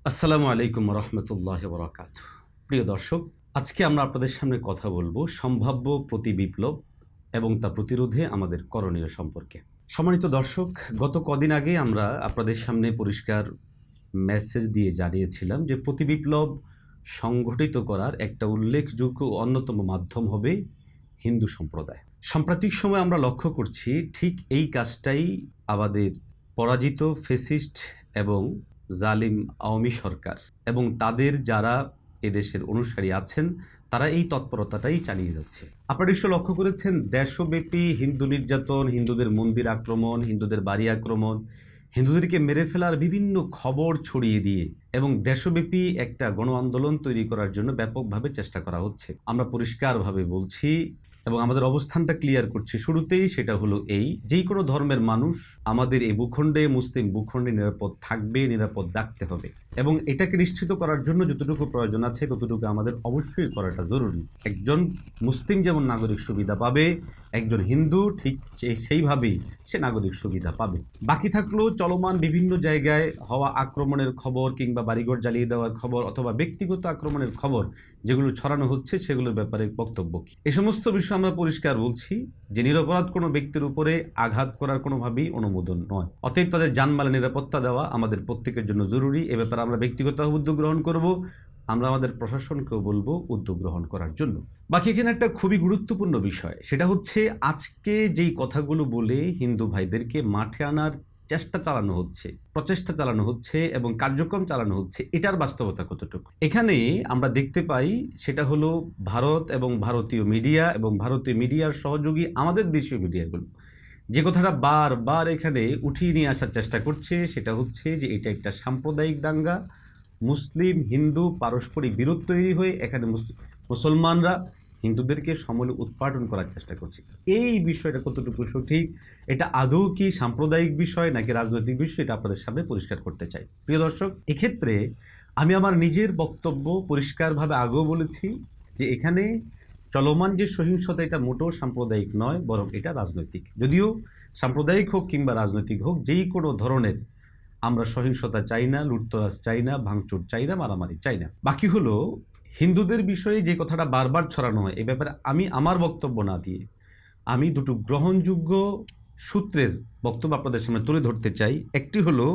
আসসালামু আলাইকুম রহমতুল্লাহ বরাকাতুহু। প্রিয় দর্শক, আজকে আমরা আপনাদের সামনে কথা বলবো সম্ভাব্য প্রতি বিপ্লব এবং তা প্রতিরোধে আমাদের করণীয় সম্পর্কে। সম্মানিত দর্শক, গত কদিন আগে আমরা আপনাদের সামনে পরিষ্কার মেসেজ দিয়ে জানিয়েছিলাম যে প্রতি বিপ্লব সংগঠিত করার একটা উল্লেখযোগ্য অন্যতম মাধ্যম হবে হিন্দু সম্প্রদায়। সাম্প্রতিক সময় আমরা লক্ষ্য করছি ঠিক এই কাজটাই আমাদের পরাজিত ফেসিস্ট এবং জালিম আওয়ামী সরকার এবং তাদের যারা এদেশের অনুসারী আছেন তারা এই তৎপরতাটাই চালিয়ে যাচ্ছে। আপনারা নিশ্চয় লক্ষ্য করেছেন, দেশব্যাপী হিন্দু নির্যাতন, হিন্দুদের মন্দির আক্রমণ, হিন্দুদের বাড়ি আক্রমণ, হিন্দুদেরকে মেরে ফেলার বিভিন্ন খবর ছড়িয়ে দিয়ে এবং দেশব্যাপী একটা গণ আন্দোলন তৈরি করার জন্য ব্যাপকভাবে চেষ্টা করা হচ্ছে। আমরা পরিষ্কারভাবে বলছি এবং আমাদের অবস্থানটা ক্লিয়ার করছি শুরুতেই, সেটা হলো এই: যেই কোনো ধর্মের মানুষ আমাদের এই ভূখণ্ডে, মুসলিম ভূখণ্ডে নিরাপদ থাকবে, নিরাপদ রাখতে হবে এবং এটাকে নিশ্চিত করার জন্য যতটুকু প্রয়োজন আছে ততটুকু আমাদের অবশ্যই করাটা জরুরি। একজন মুসলিম যেমন নাগরিক সুবিধা পাবে, একজন হিন্দু ঠিক সেইভাবেই সে নাগরিক সুবিধা পাবে। বাকি থাকলো চলমান বিভিন্ন জায়গায় হওয়া আক্রমণের খবর কিংবা বাড়িঘর জ্বালিয়ে দেওয়ার খবর অথবা ব্যক্তিগত আক্রমণের খবর যেগুলো ছড়ানো হচ্ছে সেগুলোর ব্যাপারে বক্তব্য কি। এই সমস্ত বিষয় আমরা পরিষ্কার বলছি যে নিরপরাধ কোনো ব্যক্তির উপরে আঘাত করার কোনোভাবেই অনুমোদন নয়। অতএব তাদের জানমালের নিরাপত্তা দেওয়া আমাদের প্রত্যেকের জন্য জরুরি। এ ব্যাপারে আমরা ব্যক্তিগতভাবে উদ্যোগ গ্রহণ করব, আমরা আমাদের প্রশাসনকেও বলবো উদ্যোগ গ্রহণ করার জন্য। বাকি এখানে একটা খুবই গুরুত্বপূর্ণ বিষয়, সেটা হচ্ছে আজকে যেই কথাগুলো বলে হিন্দু ভাইদেরকে মাঠে আনার চেষ্টা চালানো হচ্ছে, প্রচেষ্টা চালানো হচ্ছে এবং কার্যক্রম চালানো হচ্ছে, এটার বাস্তবতা কতটুকু এখানে আমরা দেখতে পাই। সেটা হলো ভারত এবং ভারতীয় মিডিয়া এবং ভারতীয় মিডিয়ার সহযোগী আমাদের দেশীয় মিডিয়াগুলো যে কথাটা বারবার এখানে উঠিয়ে নিয়ে আসার চেষ্টা করছে, সেটা হচ্ছে যে এটা একটা সাম্প্রদায়িক দাঙ্গা, মুসলিম হিন্দু পারস্পরিক বিরোধ তৈরি হয়ে এখানে মুসলমানরা হিন্দুদেরকে সমূলে উৎপাদন করার চেষ্টা করছে। এই বিষয়টা কতটুকু সঠিক, এটা আদৌ কি সাম্প্রদায়িক বিষয় নাকি রাজনৈতিক বিষয়, এটা আপনাদের সামনে পরিষ্কার করতে চাই। প্রিয় দর্শক, এক্ষেত্রে আমি আমার নিজের বক্তব্য পরিষ্কারভাবে আগেও বলেছি যে এখানে চলমান যে সহিংসতা এটা মোটেও সাম্প্রদায়িক নয়, বরং এটা রাজনৈতিক। যদিও সাম্প্রদায়িক হোক কিংবা রাজনৈতিক হোক, যেই কোনো ধরনের আমরা সহিংসতা চাই না, লুটতরাজ চাই না, ভাঙচুর চাই না, মারামারি চাই না। বাকি হলো হিন্দুদের বিষয়ে যে কথাটা বারবার ছড়ানো হয়, এ ব্যাপারে আমি আমার বক্তব্য না দিয়ে আমি দুটো গ্রহণযোগ্য সূত্রের বক্তব্য আপনাদের সামনে তুলে ধরতে চাই। একটি হলো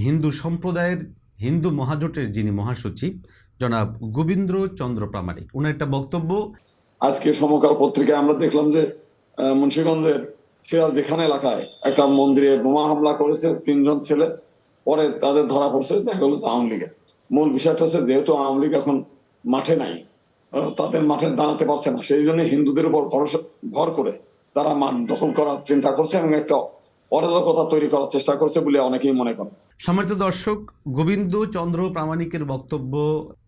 হিন্দু সম্প্রদায়ের হিন্দু মহাজোটের যিনি মহাসচিব জনাব গোবিন্দ চন্দ্র প্রামাণিক, ওনার একটা বক্তব্য আজকে সমকাল পত্রিকায় আমরা দেখলাম যে মুন্সিগঞ্জের সিরাজদি খান এলাকায় একটা মন্দিরে বোমা হামলা করেছে 3 জন ছেলে, পরে তাদের ধরা পড়ছে, দেখা গেল আওয়ামী লীগের। মূল বিষয়টা হচ্ছে যেহেতু আওয়ামী লীগ এখন মাঠে নাই, তাদের মাঠে দাঁড়াতে পারছে না, সেই জন্য হিন্দুদের উপর ভর করে তারা মাঠ দখল করার চিন্তা করছে এবং একটা অরাজকতা তৈরি করার চেষ্টা করছে বলে অনেকেই মনে করেন। সম্মানিত দর্শক, গোবিন্দ চন্দ্র প্রামাণিকের বক্তব্য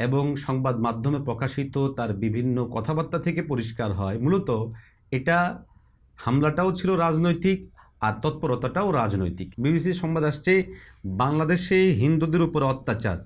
এবং সংবাদ মাধ্যমে প্রকাশিত তার বিভিন্ন কথাবার্তা থেকে পরিষ্কার হয় মূলত এটা হামলাটাও ছিল রাজনৈতিক আর তৎপরতাটাও রাজনৈতিক। বিবিসি সংবাদ আসছে, বাংলাদেশে হিন্দুদের উপর অত্যাচার,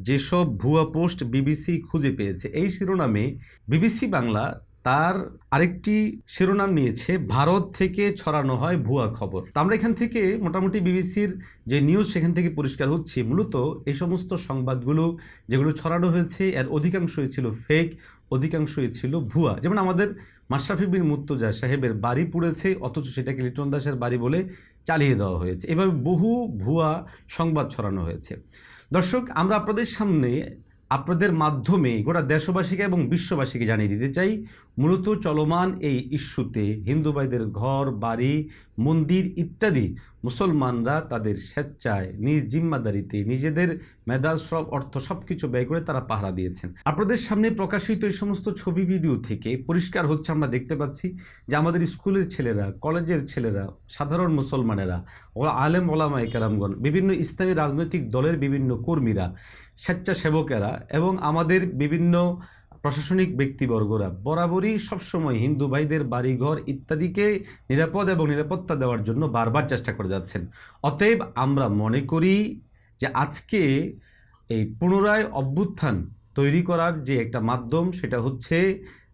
যেসব ভুয়া পোস্ট বিবিসি খুঁজে পেয়েছে। এই শিরোনামে বিবিসি বাংলা তার আরেকটি শিরোনাম নিয়েছে, ভারত থেকে ছড়ানো হয় ভুয়া খবর। তা আমরা এখান থেকে মোটামুটি বিবিসির যে নিউজ সেখান থেকে পরিষ্কার হচ্ছে মূলত এই সমস্ত সংবাদগুলো যেগুলো ছড়ানো হয়েছে এর অধিকাংশই ছিল ফেক, অধিকাংশই ছিল ভুয়া। যেমন আমাদের মাশরাফি বিন মুর্তজা সাহেবের বাড়ি পুড়েছে অথচ সেটাকে লিটন দাসের বাড়ি বলে চালিয়ে দেওয়া হয়েছে। এভাবে বহু ভুয়া সংবাদ ছড়ানো হয়েছে। দর্শক, আমরা আপনাদের সামনে আপনাদের মাধ্যমে গোটা দেশবাসীকে এবং বিশ্ববাসীকে জানিয়ে দিতে চাই মূলত চলমান এই ইস্যুতে হিন্দু ভাইদের ঘর বাড়ি মন্দির ইত্যাদি মুসলমানরা তাদের স্বেচ্ছায় নিজ জিম্মাদারিতে নিজেদের মেধা শ্রম অর্থ সব কিছু ব্যয় করে তারা পাহারা দিয়েছেন। আপনাদের সামনে প্রকাশিত এই সমস্ত ছবি ভিডিও থেকে পরিষ্কার হচ্ছে, আমরা দেখতে পাচ্ছি যে আমাদের স্কুলের ছেলেরা, কলেজের ছেলেরা, সাধারণ মুসলমানেরা, আলেম ওলামায়ে কেরামগণ, বিভিন্ন ইসলামী রাজনৈতিক দলের বিভিন্ন কর্মীরা, স্বেচ্ছাসেবকেরা এবং আমাদের বিভিন্ন প্রশাসনিক ব্যক্তিবর্গরা বরাবরই সবসময় হিন্দু ভাইদের বাড়িঘর ইত্যাদিকে নিরাপদ এবং নিরাপত্তা দেওয়ার জন্য বারবার চেষ্টা করে যাচ্ছেন। অতএব আমরা মনে করি যে আজকে এই পুনরায় অভ্যুত্থান তৈরি করার যে একটা মাধ্যম, সেটা হচ্ছে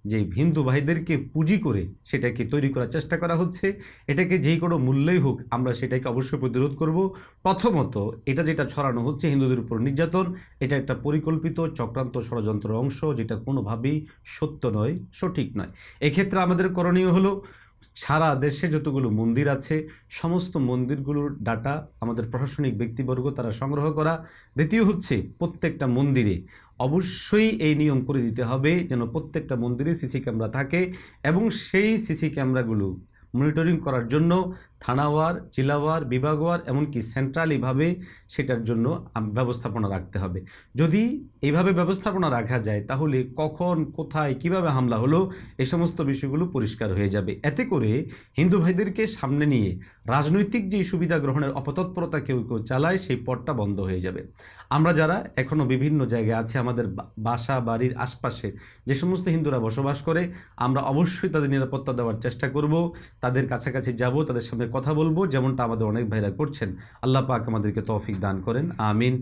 যে হিন্দু ভাইদেরকে পুঁজি করে সেটাকে তৈরি করার চেষ্টা করা হচ্ছে। এটাকে যেই কোনো মূল্যই হোক আমরা সেটাকে অবশ্যই প্রতিরোধ করব। প্রথমত এটা যেটা ছড়ানো হচ্ছে হিন্দুদের উপর নির্যাতন, এটা একটা পরিকল্পিত চক্রান্ত ষড়যন্ত্রের অংশ, যেটা কোনোভাবেই সত্য নয়, সঠিক নয়। এক্ষেত্রে আমাদের করণীয় হলো সারা দেশে যতগুলো মন্দির আছে সমস্ত মন্দিরগুলোর ডাটা আমাদের প্রশাসনিক ব্যক্তিবর্গ তারা সংগ্রহ করা। দ্বিতীয় হচ্ছে প্রত্যেকটা মন্দিরে অবশ্যই এই নিয়ম করে দিতে হবে যেন প্রত্যেকটা মন্দিরে সিসি ক্যামেরা থাকে, এবং সেই সিসি ক্যামেরাগুলো মনিটরিং করার জন্য থানাওয়ার, জেলাওয়ার, বিভাগওয়ার, এমনকি সেন্ট্রালিভাবে সেটার জন্য ব্যবস্থাপনা রাখতে হবে। যদি এইভাবে ব্যবস্থাপনা রাখা যায় তাহলে কখন, কোথায়, কিভাবে হামলা হলো এই সমস্ত বিষয়গুলো পরিষ্কার হয়ে যাবে। এতে করে হিন্দু ভাইদেরকে সামনে নিয়ে রাজনৈতিক যে সুবিধা গ্রহণের অপতৎপরতা কেউ কেউ চালায় সেই পথটা বন্ধ হয়ে যাবে। আমরা যারা এখনও বিভিন্ন জায়গায় আছে, আমাদের বাসা বাড়ির আশপাশে যে সমস্ত হিন্দুরা বসবাস করে, আমরা অবশ্যই তাদের নিরাপত্তা দেওয়ার চেষ্টা করব, তাদের কাছাকাছি যাব, তাদের সামনে কথা বলবো, যেমনটা আমাদের অনেক ভাইরা করছেন। আল্লাহ পাক আমাদেরকে তৌফিক দান করেন, আমিন।